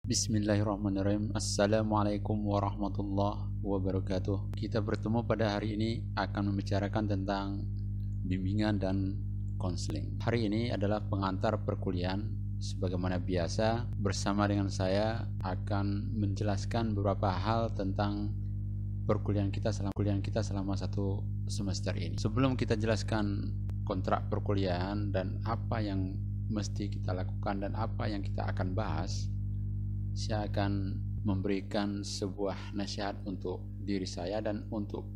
Bismillahirrahmanirrahim. Assalamualaikum warahmatullahi wabarakatuh. Kita bertemu pada hari ini akan membicarakan tentang bimbingan dan konseling. Hari ini adalah pengantar perkuliahan. Sebagaimana biasa, bersama dengan saya akan menjelaskan beberapa hal tentang perkuliahan kita selama satu semester ini. Sebelum kita jelaskan kontrak perkuliahan dan apa yang mesti kita lakukan dan apa yang kita akan bahas, saya akan memberikan sebuah nasihat untuk diri saya dan untuk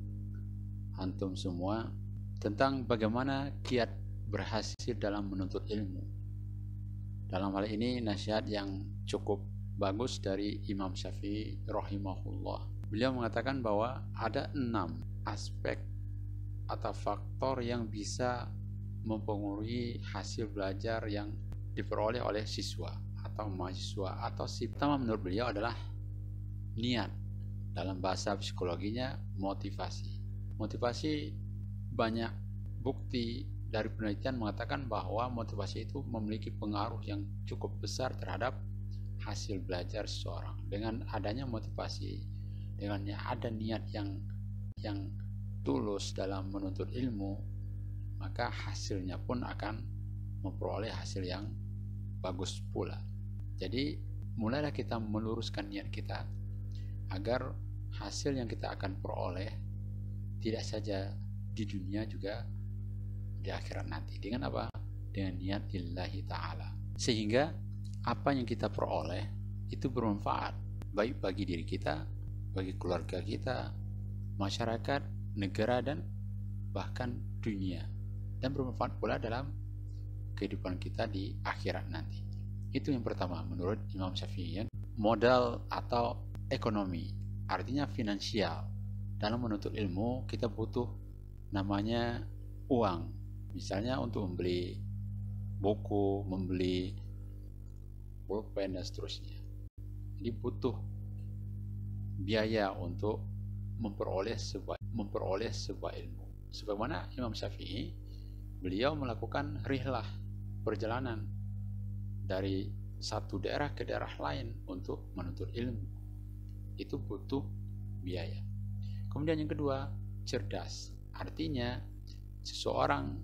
antum semua tentang bagaimana kiat berhasil dalam menuntut ilmu. Dalam hal ini nasihat yang cukup bagus dari Imam Syafi'i rahimahullah. Beliau mengatakan bahwa ada 6 aspek atau faktor yang bisa mempengaruhi hasil belajar yang diperoleh oleh siswa atau mahasiswa. Atau pertama menurut beliau adalah niat, dalam bahasa psikologinya motivasi. Banyak bukti dari penelitian mengatakan bahwa motivasi itu memiliki pengaruh yang cukup besar terhadap hasil belajar seseorang. Dengan adanya motivasi, dengan ada niat yang tulus dalam menuntut ilmu, maka hasilnya pun akan memperoleh hasil yang bagus pula. Jadi mulailah kita meluruskan niat kita agar hasil yang kita akan peroleh tidak saja di dunia juga di akhirat nanti. Dengan apa? Dengan niat lillahi ta'ala. Sehingga apa yang kita peroleh itu bermanfaat baik bagi diri kita, bagi keluarga kita, masyarakat, negara, dan bahkan dunia, dan bermanfaat pula dalam kehidupan kita di akhirat nanti. Itu yang pertama menurut Imam Syafi'i. Modal atau ekonomi, artinya finansial. Dalam menuntut ilmu kita butuh namanya uang. Misalnya untuk membeli buku, membeli pulpen dan seterusnya. Jadi butuh biaya untuk memperoleh sebuah ilmu. Sebagaimana Imam Syafi'i, beliau melakukan rihlah, perjalanan dari satu daerah ke daerah lain untuk menuntut ilmu. Itu butuh biaya. Kemudian yang kedua, cerdas. Artinya seseorang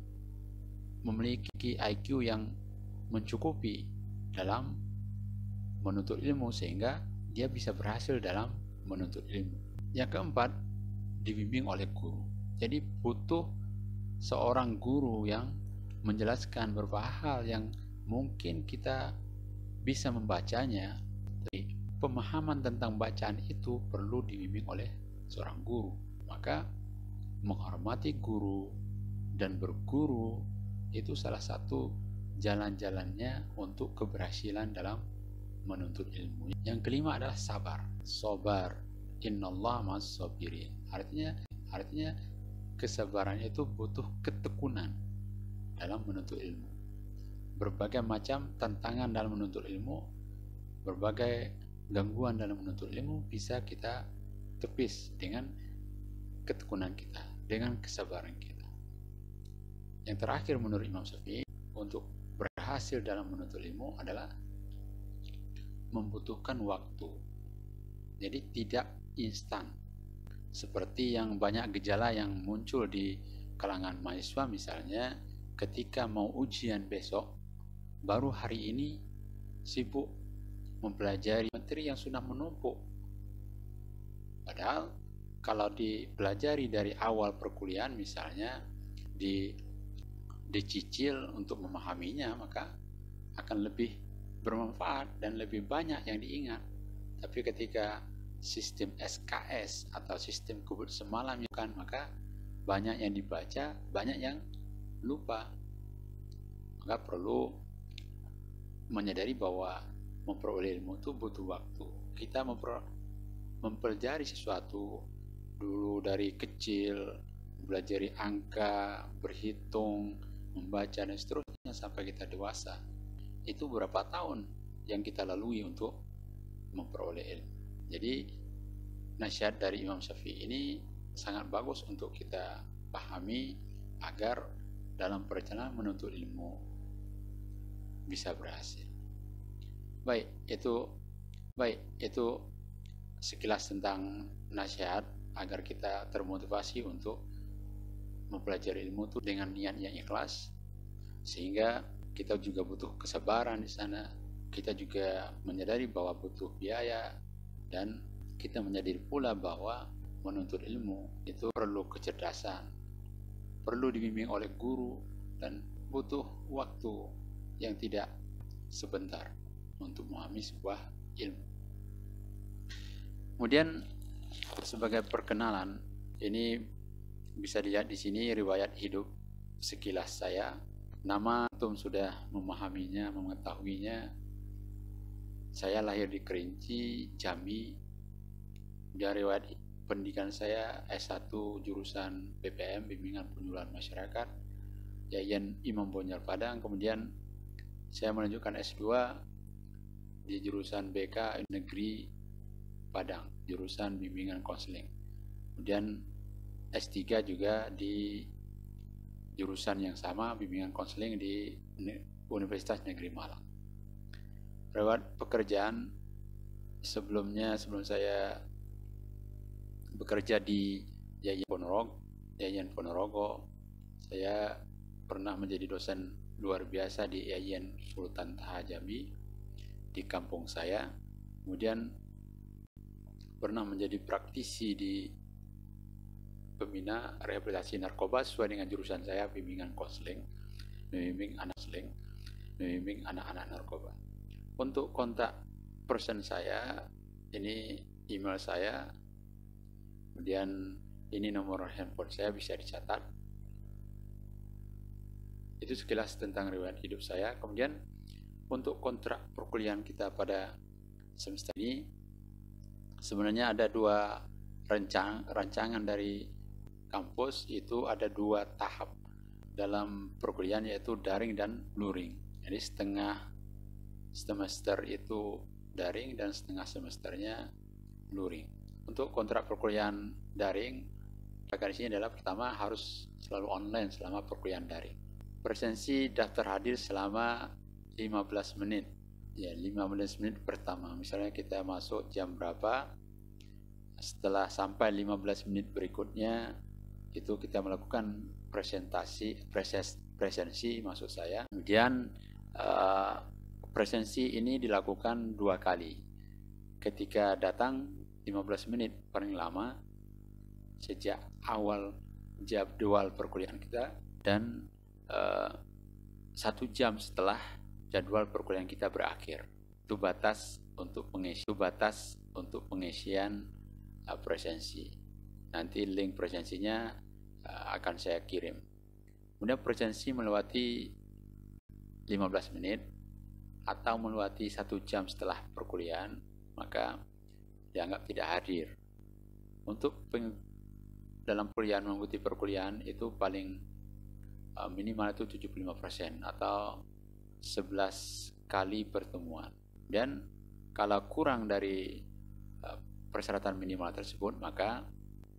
memiliki IQ yang mencukupi dalam menuntut ilmu sehingga dia bisa berhasil dalam menuntut ilmu. Yang keempat, dibimbing oleh guru. Jadi butuh seorang guru yang menjelaskan beberapa hal yang mungkin kita bisa membacanya, tapi pemahaman tentang bacaan itu perlu dibimbing oleh seorang guru. Maka menghormati guru dan berguru itu salah satu jalan-jalannya untuk keberhasilan dalam menuntut ilmu. Yang kelima adalah sabar. Sabar, innallaha ma'as sabirin. Artinya kesabaran itu butuh ketekunan dalam menuntut ilmu. Berbagai macam tantangan dalam menuntut ilmu, berbagai gangguan dalam menuntut ilmu bisa kita tepis dengan ketekunan kita, dengan kesabaran kita. Yang terakhir menurut Imam Syafi'i, untuk berhasil dalam menuntut ilmu adalah membutuhkan waktu. Jadi tidak instan. Seperti yang banyak gejala yang muncul di kalangan mahasiswa, misalnya ketika mau ujian besok, baru hari ini sibuk mempelajari materi yang sudah menumpuk. Padahal kalau dipelajari dari awal perkuliahan, misalnya dicicil untuk memahaminya, maka akan lebih bermanfaat dan lebih banyak yang diingat. Tapi ketika sistem SKS atau sistem kebut semalam kan, maka banyak yang dibaca, banyak yang lupa. Maka perlu menyadari bahwa memperoleh ilmu itu butuh waktu. Kita mempelajari sesuatu dulu dari kecil, belajar angka, berhitung, membaca dan seterusnya sampai kita dewasa. Itu berapa tahun yang kita lalui untuk memperoleh ilmu. Jadi nasihat dari Imam Syafi'i ini sangat bagus untuk kita pahami agar dalam perjalanan menuntut ilmu bisa berhasil. Baik, itu Baik, itu sekilas tentang nasihat agar kita termotivasi untuk mempelajari ilmu itu dengan niat yang ikhlas, sehingga kita juga butuh kesabaran di sana. Kita juga menyadari bahwa butuh biaya, dan kita menyadari pula bahwa menuntut ilmu itu perlu kecerdasan, perlu dibimbing oleh guru, dan butuh waktu yang tidak sebentar untuk memahami sebuah ilmu. Kemudian sebagai perkenalan, ini bisa dilihat di sini riwayat hidup sekilas saya. Nama antum sudah memahaminya, mengetahuinya. Saya lahir di Kerinci, Jambi. Dan riwayat pendidikan saya S1 jurusan BPM, Bimbingan Penyuluhan Masyarakat, Yayan Imam Bonjol Padang. Kemudian saya melanjutkan S2 di jurusan BK Negeri Padang, jurusan Bimbingan Konseling. Kemudian S3 juga di jurusan yang sama, Bimbingan Konseling di Universitas Negeri Malang. Lewat pekerjaan sebelum saya bekerja di Yayan Ponorogo, saya pernah menjadi dosen luar biasa di Yayan Sultan Taha Jambi di kampung saya. Kemudian pernah menjadi praktisi di pembina rehabilitasi narkoba sesuai dengan jurusan saya, bimbingan konseling, membimbing anak-anak narkoba. Untuk kontak person saya, ini email saya, kemudian ini nomor handphone saya, bisa dicatat. Itu sekilas tentang riwayat hidup saya. Kemudian untuk kontrak perkuliahan kita pada semester ini, sebenarnya ada dua rancangan dari kampus. Itu ada dua tahap dalam perkuliahan, yaitu daring dan luring. Jadi setengah semester itu daring dan setengah semesternya luring. Untuk kontrak perkuliahan daring, di sini adalah pertama harus selalu online selama perkuliahan daring. Presensi daftar hadir selama 15 menit. Ya, 15 menit pertama. Misalnya kita masuk jam berapa, setelah sampai 15 menit berikutnya itu kita melakukan presensi maksud saya. Kemudian presensi ini dilakukan 2 kali. Ketika datang 15 menit paling lama sejak awal jadwal perkuliahan kita, dan 1 jam setelah jadwal perkuliahan kita berakhir. Itu batas untuk pengisian presensi. Nanti link presensinya akan saya kirim. Kemudian presensi melewati 15 menit atau melewati 1 jam setelah perkuliahan, maka dianggap tidak hadir. Untuk dalam kuliah mengikuti perkuliahan itu paling minimal itu 75% atau 11 kali pertemuan. Dan kalau kurang dari persyaratan minimal tersebut, maka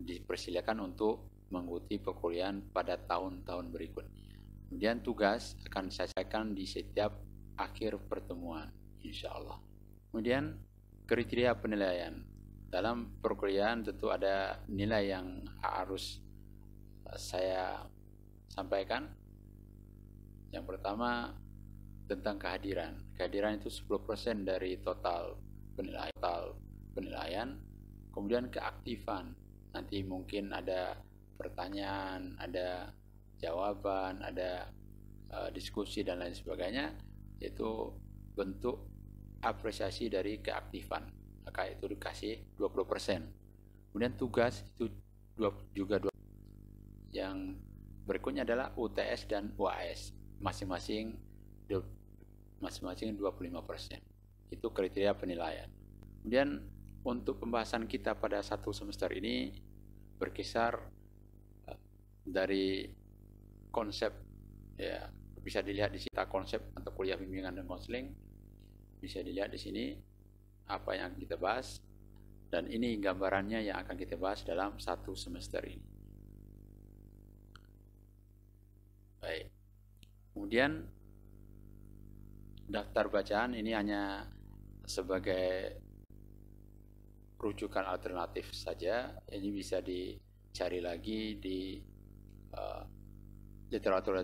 dipersilakan untuk mengikuti perkuliahan pada tahun-tahun berikutnya. Kemudian tugas akan saya sampaikan di setiap akhir pertemuan, insya Allah. Kemudian kriteria penilaian. Dalam perkuliahan tentu ada nilai yang harus saya sampaikan. Yang pertama tentang kehadiran. Kehadiran itu 10% dari total penilaian. Kemudian keaktifan. Nanti mungkin ada pertanyaan, ada jawaban, ada diskusi dan lain sebagainya. Itu bentuk apresiasi dari keaktifan. Maka itu dikasih 20%. Kemudian tugas itu juga 20%. Yang berikutnya adalah UTS dan UAS. Masing-masing 25%. Itu kriteria penilaian. Kemudian untuk pembahasan kita pada 1 semester ini berkisar dari konsep, ya bisa dilihat di sini konsep untuk kuliah bimbingan dan konseling, bisa dilihat di sini apa yang kita bahas, dan ini gambarannya yang akan kita bahas dalam 1 semester ini. Baik. Kemudian daftar bacaan ini hanya sebagai rujukan alternatif saja. Ini bisa dicari lagi di literatur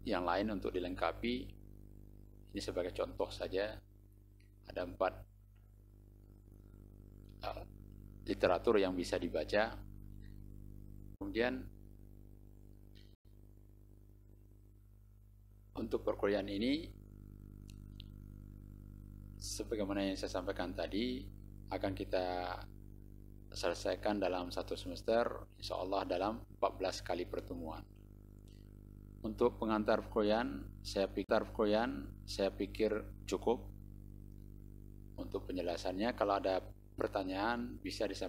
yang lain untuk dilengkapi. Ini sebagai contoh saja, ada 4 literatur yang bisa dibaca. Kemudian untuk perkuliahan ini, sebagaimana yang saya sampaikan tadi, akan kita selesaikan dalam 1 semester, insya Allah dalam 14 kali pertemuan. Untuk pengantar perkuliahan, saya pikir cukup untuk penjelasannya. Kalau ada pertanyaan bisa disampaikan.